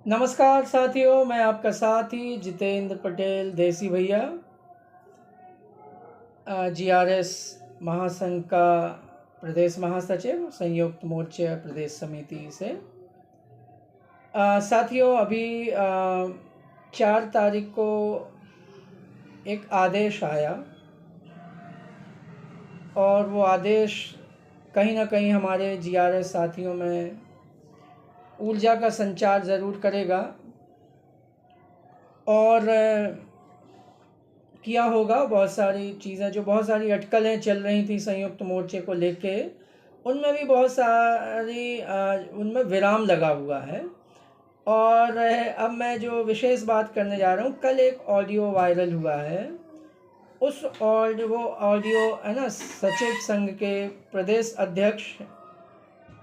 नमस्कार साथियों, मैं आपका साथी जितेंद्र पटेल देसी भैया जीआरएस महासंघ का प्रदेश महासचिव संयुक्त मोर्चा प्रदेश समिति से। साथियों, अभी 4 तारीख को एक आदेश आया और वो आदेश कहीं ना कहीं हमारे जीआरएस साथियों में ऊर्जा का संचार ज़रूर करेगा और किया होगा। बहुत सारी चीज़ें, जो बहुत सारी अटकलें चल रही थी संयुक्त मोर्चे को लेके, उनमें भी बहुत सारी उनमें विराम लगा हुआ है। और अब मैं जो विशेष बात करने जा रहा हूँ, कल एक ऑडियो वायरल हुआ है। उस वो ऑडियो है ना, सचिव संघ के प्रदेश अध्यक्ष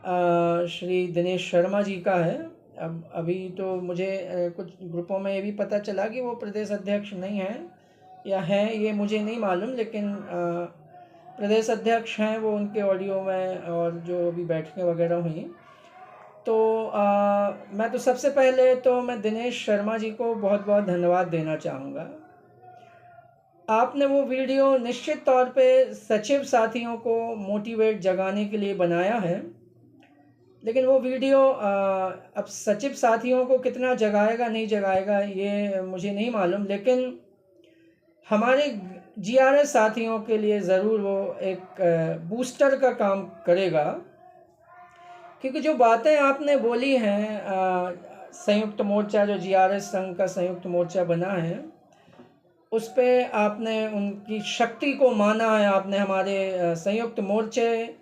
श्री दिनेश शर्मा जी का है। अब अभी तो मुझे कुछ ग्रुपों में ये भी पता चला कि वो प्रदेश अध्यक्ष नहीं हैं या हैं, ये मुझे नहीं मालूम, लेकिन प्रदेश अध्यक्ष हैं वो उनके ऑडियो में, और जो अभी बैठकें वगैरह हुई। तो मैं तो सबसे पहले तो मैं दिनेश शर्मा जी को बहुत बहुत धन्यवाद देना चाहूँगा। आपने वो वीडियो निश्चित तौर पे सचिव साथियों को मोटिवेट जगाने के लिए बनाया है, लेकिन वो वीडियो अब सचिव साथियों को कितना जगाएगा नहीं जगाएगा ये मुझे नहीं मालूम, लेकिन हमारे जीआरएस साथियों के लिए ज़रूर वो एक बूस्टर का काम करेगा। क्योंकि जो बातें आपने बोली हैं, संयुक्त मोर्चा जो जीआरएस संघ का संयुक्त मोर्चा बना है, उस पे आपने उनकी शक्ति को माना है, आपने हमारे संयुक्त मोर्चे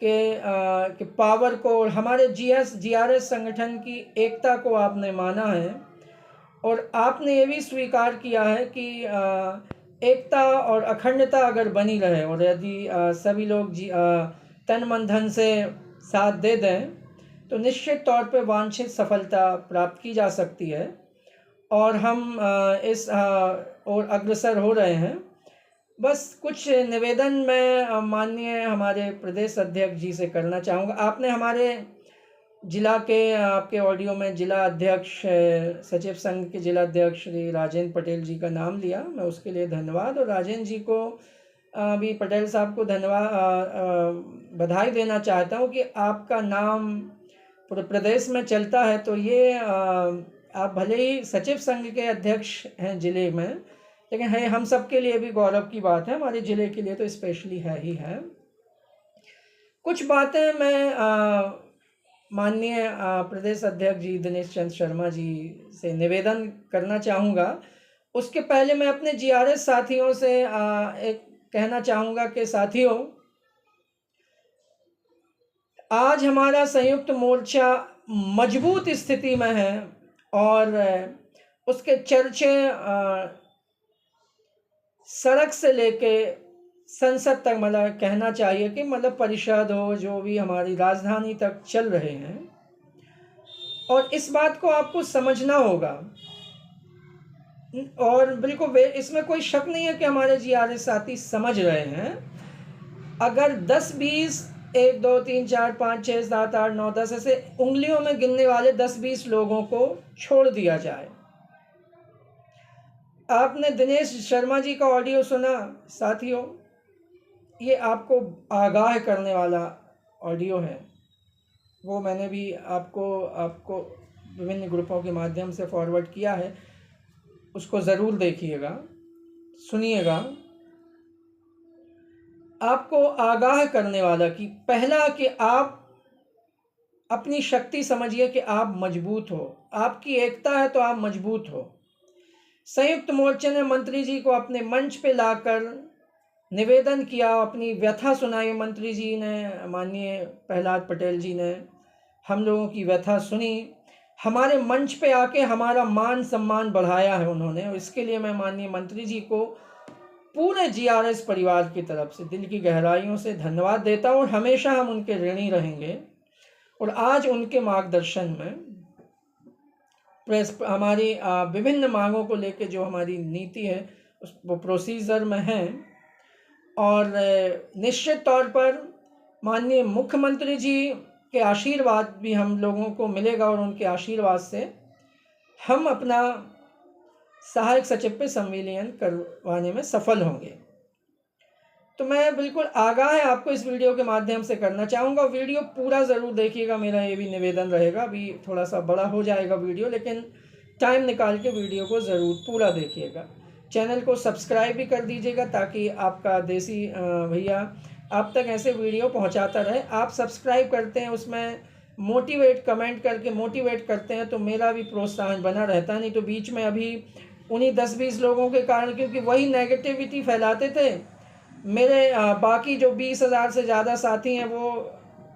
के पावर को और हमारे जीआरएस संगठन की एकता को आपने माना है। और आपने ये भी स्वीकार किया है कि एकता और अखंडता अगर बनी रहे और यदि सभी लोग तन मन धन से साथ दे दें तो निश्चित तौर पे वांछित सफलता प्राप्त की जा सकती है। और हम इस और अग्रसर हो रहे हैं। बस कुछ निवेदन मैं माननीय हमारे प्रदेश अध्यक्ष जी से करना चाहूँगा। आपने हमारे जिला के आपके ऑडियो में जिला अध्यक्ष सचिव संघ के जिला अध्यक्ष श्री राजेंद्र पटेल जी का नाम लिया, मैं उसके लिए धन्यवाद। और राजेंद्र जी को भी, पटेल साहब को धन्यवाद, बधाई देना चाहता हूँ कि आपका नाम पूरे प्रदेश में चलता है। तो ये आप भले ही सचिव संघ के अध्यक्ष हैं जिले में, लेकिन है हम सब के लिए भी गौरव की बात है, हमारे ज़िले के लिए तो स्पेशली है ही है। कुछ बातें मैं माननीय प्रदेश अध्यक्ष जी दिनेश चंद्र शर्मा जी से निवेदन करना चाहूँगा। उसके पहले मैं अपने जीआरएस साथियों से एक कहना चाहूँगा कि साथियों, आज हमारा संयुक्त मोर्चा मजबूत स्थिति में है और उसके चर्चे सड़क से लेके संसद तक, मतलब कहना चाहिए कि मतलब परिषद हो, जो भी हमारी राजधानी तक चल रहे हैं। और इस बात को आपको समझना होगा और बिल्कुल इसमें कोई शक नहीं है कि हमारे जीआरएस साथी समझ रहे हैं। अगर 10-20 1 2 3 4 5 6 7 8 9 10 ऐसे उंगलियों में गिनने वाले 10-20 लोगों को छोड़ दिया जाए। आपने दिनेश शर्मा जी का ऑडियो सुना साथियों, ये आपको आगाह करने वाला ऑडियो है। वो मैंने भी आपको विभिन्न ग्रुपों के माध्यम से फॉरवर्ड किया है, उसको ज़रूर देखिएगा, सुनिएगा। आपको आगाह करने वाला कि पहला कि आप अपनी शक्ति समझिए कि आप मजबूत हो, आपकी एकता है तो आप मजबूत हो। संयुक्त मोर्चे ने मंत्री जी को अपने मंच पे लाकर निवेदन किया, अपनी व्यथा सुनाई। मंत्री जी ने, माननीय प्रहलाद पटेल जी ने हम लोगों की व्यथा सुनी, हमारे मंच पे आके हमारा मान सम्मान बढ़ाया है उन्होंने। और इसके लिए मैं माननीय मंत्री जी को पूरे जीआरएस परिवार की तरफ से दिल की गहराइयों से धन्यवाद देता हूँ और हमेशा हम उनके ऋणी रहेंगे। और आज उनके मार्गदर्शन में हमारी विभिन्न मांगों को लेकर जो हमारी नीति है वो प्रोसीजर में है। और निश्चित तौर पर माननीय मुख्यमंत्री जी के आशीर्वाद भी हम लोगों को मिलेगा और उनके आशीर्वाद से हम अपना सहायक सचिव पे संविलियन करवाने में सफल होंगे। तो मैं बिल्कुल आगाह है आपको इस वीडियो के माध्यम से करना चाहूँगा। वीडियो पूरा ज़रूर देखिएगा, मेरा ये भी निवेदन रहेगा। अभी थोड़ा सा बड़ा हो जाएगा वीडियो, लेकिन टाइम निकाल के वीडियो को ज़रूर पूरा देखिएगा। चैनल को सब्सक्राइब भी कर दीजिएगा ताकि आपका देसी भैया आप तक ऐसे वीडियो पहुंचाता रहे। आप सब्सक्राइब करते हैं, उसमें मोटिवेट कमेंट करके मोटिवेट करते हैं, तो मेरा भी प्रोत्साहन बना रहता है। नहीं तो बीच में अभी उन्हीं 10-20 लोगों के कारण, क्योंकि वही नेगेटिविटी फैलाते थे, मेरे बाकी जो 20,000 से ज़्यादा साथी हैं वो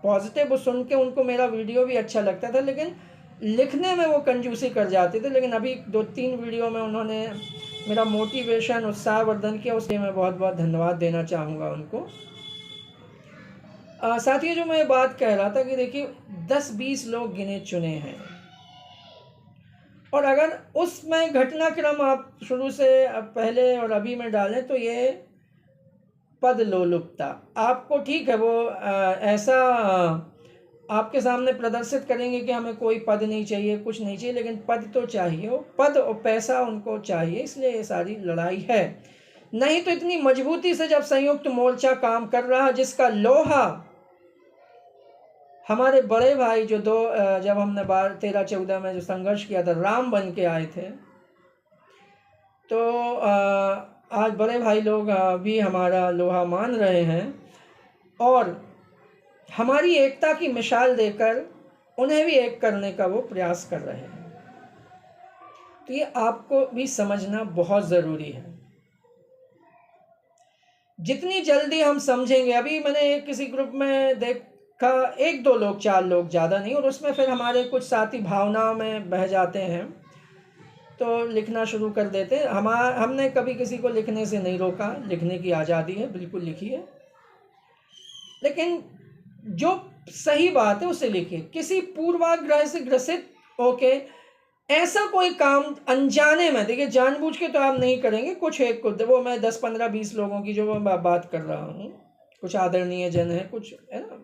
पॉजिटिव, वो सुन के उनको मेरा वीडियो भी अच्छा लगता था, लेकिन लिखने में वो कंजूसी कर जाते थे। लेकिन अभी 2-3 वीडियो में उन्होंने मेरा मोटिवेशन उत्साहवर्धन किया, उसके मैं बहुत बहुत धन्यवाद देना चाहूँगा उनको। साथियों, जो मैं बात कह रहा था कि देखिए 10-20 लोग गिने चुने हैं, और अगर उसमें घटनाक्रम आप शुरू से पहले और अभी में डालें तो ये पद लोलुपता आपको, ठीक है, वो ऐसा आपके सामने प्रदर्शित करेंगे कि हमें कोई पद नहीं चाहिए, कुछ नहीं चाहिए, लेकिन पद तो चाहिए, वो पद और पैसा उनको चाहिए, इसलिए ये सारी लड़ाई है। नहीं तो इतनी मजबूती से जब संयुक्त मोर्चा काम कर रहा, जिसका लोहा हमारे बड़े भाई जो जब हमने 13-14 में जो संघर्ष किया था, राम बन के आए थे, तो आज बड़े भाई लोग भी हमारा लोहा मान रहे हैं और हमारी एकता की मिसाल देकर उन्हें भी एक करने का वो प्रयास कर रहे हैं। तो ये आपको भी समझना बहुत ज़रूरी है। जितनी जल्दी हम समझेंगे, अभी मैंने किसी ग्रुप में देखा 1-2 लोग, 4 लोग, ज़्यादा नहीं, और उसमें फिर हमारे कुछ साथी भावनाओं में बह जाते हैं तो लिखना शुरू कर देते हैं। हमने कभी किसी को लिखने से नहीं रोका, लिखने की आज़ादी है, बिल्कुल लिखिए, लेकिन जो सही बात है उसे लिखिए। किसी पूर्वाग्रह से ग्रसित होके ऐसा कोई काम अनजाने में, देखिए जानबूझ के तो आप नहीं करेंगे, कुछ एक को वो मैं 10-15-20 लोगों की जो मैं बात कर रहा हूँ, कुछ आदरणीय जन है, कुछ है ना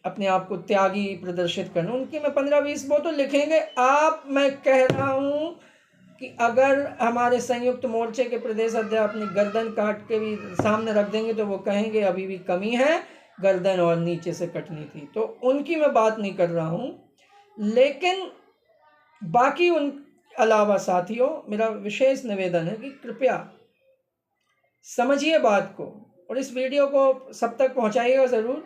अपने आप को त्यागी प्रदर्शित करना, उनकी मैं 15-20 वो तो लिखेंगे। मैं कह रहा हूँ कि अगर हमारे संयुक्त मोर्चे के प्रदेश अध्यक्ष अपनी गर्दन काट के भी सामने रख देंगे तो वो कहेंगे अभी भी कमी है, गर्दन और नीचे से कटनी थी। तो उनकी मैं बात नहीं कर रहा हूँ, लेकिन बाकी उन अलावा साथियों, मेरा विशेष निवेदन है कि कृपया समझिए बात को और इस वीडियो को सब तक पहुँचाइएगा ज़रूर।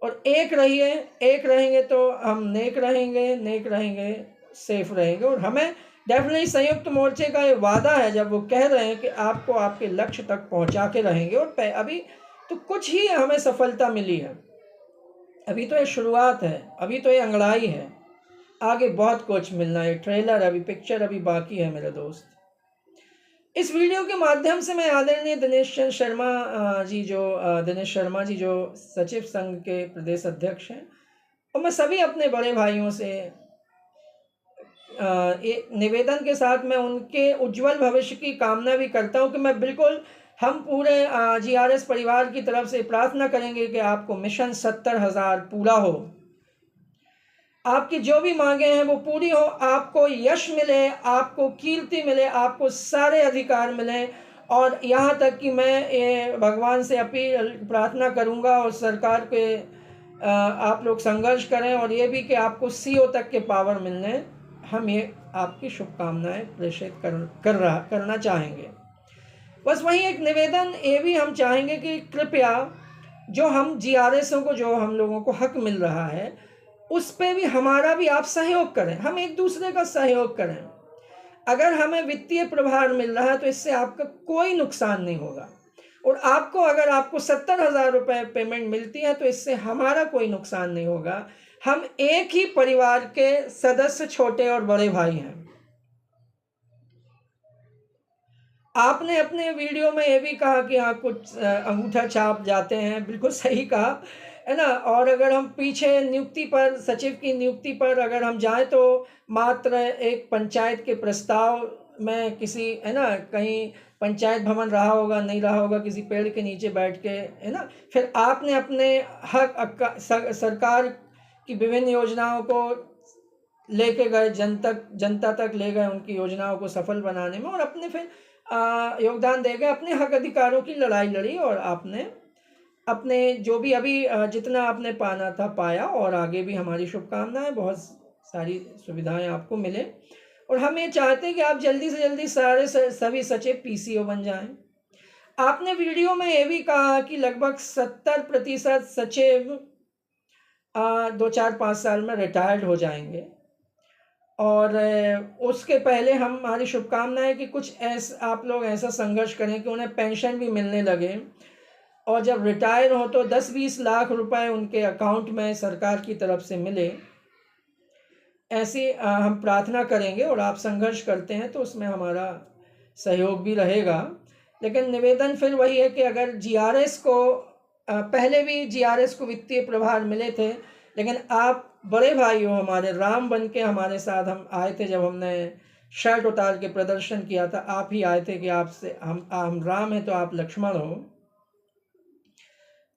और एक रहिए, एक रहेंगे तो हम नेक रहेंगे, सेफ रहेंगे। और हमें डेफिनेटली संयुक्त मोर्चे का ये वादा है, जब वो कह रहे हैं कि आपको आपके लक्ष्य तक पहुंचा के रहेंगे, और अभी तो कुछ ही हमें सफलता मिली है, अभी तो ये शुरुआत है, अभी तो ये अंगड़ाई है, आगे बहुत कुछ मिलना है। ट्रेलर अभी, पिक्चर अभी बाकी है मेरे दोस्त। इस वीडियो के माध्यम से मैं आदरणीय दिनेश शर्मा जी जो सचिव संघ के प्रदेश अध्यक्ष हैं, और मैं सभी अपने बड़े भाइयों से एक निवेदन के साथ मैं उनके उज्जवल भविष्य की कामना भी करता हूं कि मैं बिल्कुल, हम पूरे GRS परिवार की तरफ से प्रार्थना करेंगे कि आपको मिशन 70,000 पूरा हो, आपकी जो भी मांगे हैं वो पूरी हो, आपको यश मिले, आपको कीर्ति मिले, आपको सारे अधिकार मिले। और यहाँ तक कि मैं ये भगवान से प्रार्थना करूँगा और सरकार के आप लोग संघर्ष करें, और ये भी कि आपको CO तक के पावर मिलने, हम ये आपकी शुभकामनाएं प्रेषित करना चाहेंगे। बस वही एक निवेदन ये भी हम चाहेंगे कि कृपया जो हम GRSों को, जो हम लोगों को हक मिल रहा है, उस पे भी हमारा भी आप सहयोग करें, हम एक दूसरे का सहयोग करें। अगर हमें वित्तीय प्रभार मिल रहा है तो इससे आपका कोई नुकसान नहीं होगा, और अगर आपको 70,000 रुपये पेमेंट मिलती है तो इससे हमारा कोई नुकसान नहीं होगा। हम एक ही परिवार के सदस्य, छोटे और बड़े भाई हैं। आपने अपने वीडियो में ये भी कहा कि हाँ कुछ अंगूठा छाप जाते हैं, बिल्कुल सही कहा है ना। और अगर हम पीछे नियुक्ति पर, सचिव की नियुक्ति पर अगर हम जाएं तो मात्र एक पंचायत के प्रस्ताव में किसी, है ना, कहीं पंचायत भवन रहा होगा, नहीं रहा होगा, किसी पेड़ के नीचे बैठ के, है ना, फिर आपने अपने हक सरकार की विभिन्न योजनाओं को लेके गए, जनता तक ले गए उनकी योजनाओं को सफल बनाने में, और अपने फिर योगदान दे गए, अपने हक अधिकारों की लड़ाई लड़ी, और आपने अपने जो भी अभी जितना आपने पाना था पाया, और आगे भी हमारी शुभकामनाएं, बहुत सारी सुविधाएं आपको मिले, और हम ये चाहते हैं कि आप जल्दी से जल्दी सभी सचिव पीसीओ बन जाएं। आपने वीडियो में ये भी कहा कि लगभग 70% सचिव 2-4-5 साल में रिटायर्ड हो जाएंगे, और उसके पहले हमारी शुभकामनाएं कि कुछ आप लोग ऐसा संघर्ष करें कि उन्हें पेंशन भी मिलने लगे, और जब रिटायर हो तो 10-20 लाख रुपए उनके अकाउंट में सरकार की तरफ से मिले। ऐसी हम प्रार्थना करेंगे, और आप संघर्ष करते हैं तो उसमें हमारा सहयोग भी रहेगा। लेकिन निवेदन फिर वही है कि अगर जीआरएस को पहले भी जीआरएस को वित्तीय प्रभार मिले थे, लेकिन आप बड़े भाई हो हमारे, राम बन के हमारे साथ हम आए थे, जब हमने शर्ट उतार के प्रदर्शन किया था, आप ही आए थे कि आपसे हम राम हैं तो आप लक्ष्मण हो।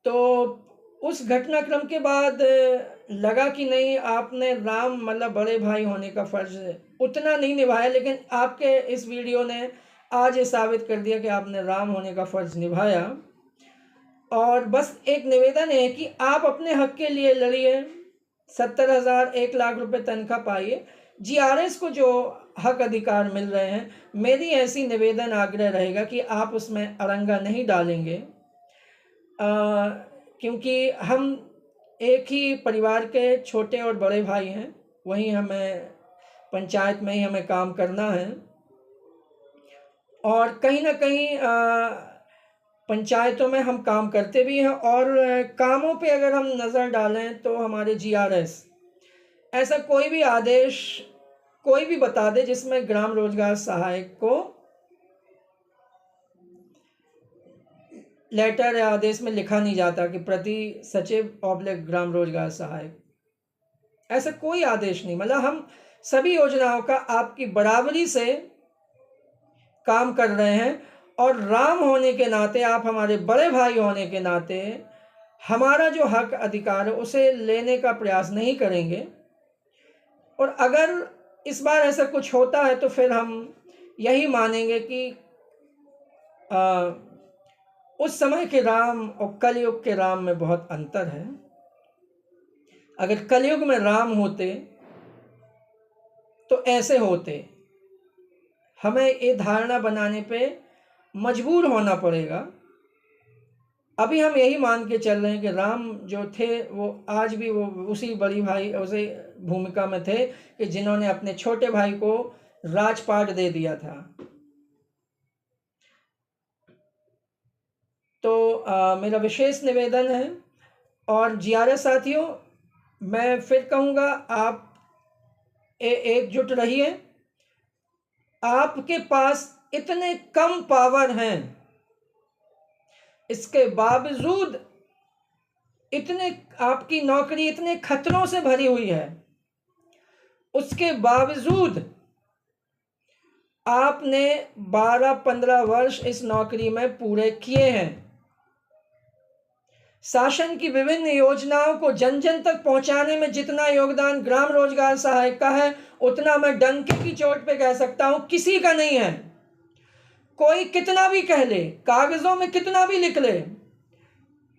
तो उस घटनाक्रम के बाद लगा कि नहीं, आपने राम मतलब बड़े भाई होने का फर्ज उतना नहीं निभाया, लेकिन आपके इस वीडियो ने आज ये साबित कर दिया कि आपने राम होने का फर्ज निभाया। और बस एक निवेदन है कि आप अपने हक के लिए लड़िए, 70,000 1 लाख रुपए तनख्वाह पाइए, जीआरएस को जो हक अधिकार मिल रहे हैं, मेरी ऐसी निवेदन आग्रह रहेगा कि आप उसमें अड़ंगा नहीं डालेंगे, क्योंकि हम एक ही परिवार के छोटे और बड़े भाई हैं, वहीं हमें पंचायत में ही हमें काम करना है, और कहीं ना कहीं पंचायतों में हम काम करते भी हैं, और कामों पे अगर हम नज़र डालें तो हमारे जीआरएस ऐसा कोई भी आदेश कोई भी बता दे जिसमें ग्राम रोजगार सहायक को लेटर या आदेश में लिखा नहीं जाता कि प्रति सचिव ऑब्लिक ग्राम रोजगार सहायक, ऐसा कोई आदेश नहीं। मतलब हम सभी योजनाओं का आपकी बराबरी से काम कर रहे हैं, और राम होने के नाते, आप हमारे बड़े भाई होने के नाते हमारा जो हक अधिकार है उसे लेने का प्रयास नहीं करेंगे। और अगर इस बार ऐसा कुछ होता है तो फिर हम यही मानेंगे कि उस समय के राम और कलयुग के राम में बहुत अंतर है। अगर कलयुग में राम होते तो ऐसे होते, हमें ये धारणा बनाने पे मजबूर होना पड़ेगा। अभी हम यही मान के चल रहे हैं कि राम जो थे वो आज भी वो उसी बड़ी भाई उसी भूमिका में थे कि जिन्होंने अपने छोटे भाई को राजपाट दे दिया था। तो मेरा विशेष निवेदन है, और जीआरएस साथियों, मैं फिर कहूँगा, आप एकजुट रहिए। आपके पास इतने कम पावर हैं, इसके बावजूद इतने आपकी नौकरी इतने खतरों से भरी हुई है, उसके बावजूद आपने 12-15 वर्ष इस नौकरी में पूरे किए हैं। शासन की विभिन्न योजनाओं को जन जन तक पहुंचाने में जितना योगदान ग्राम रोजगार सहायक का है, उतना मैं डंके की चोट पे कह सकता हूं किसी का नहीं है। कोई कितना भी कह ले, कागजों में कितना भी लिख ले,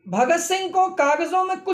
भगत सिंह को कागजों में कुछ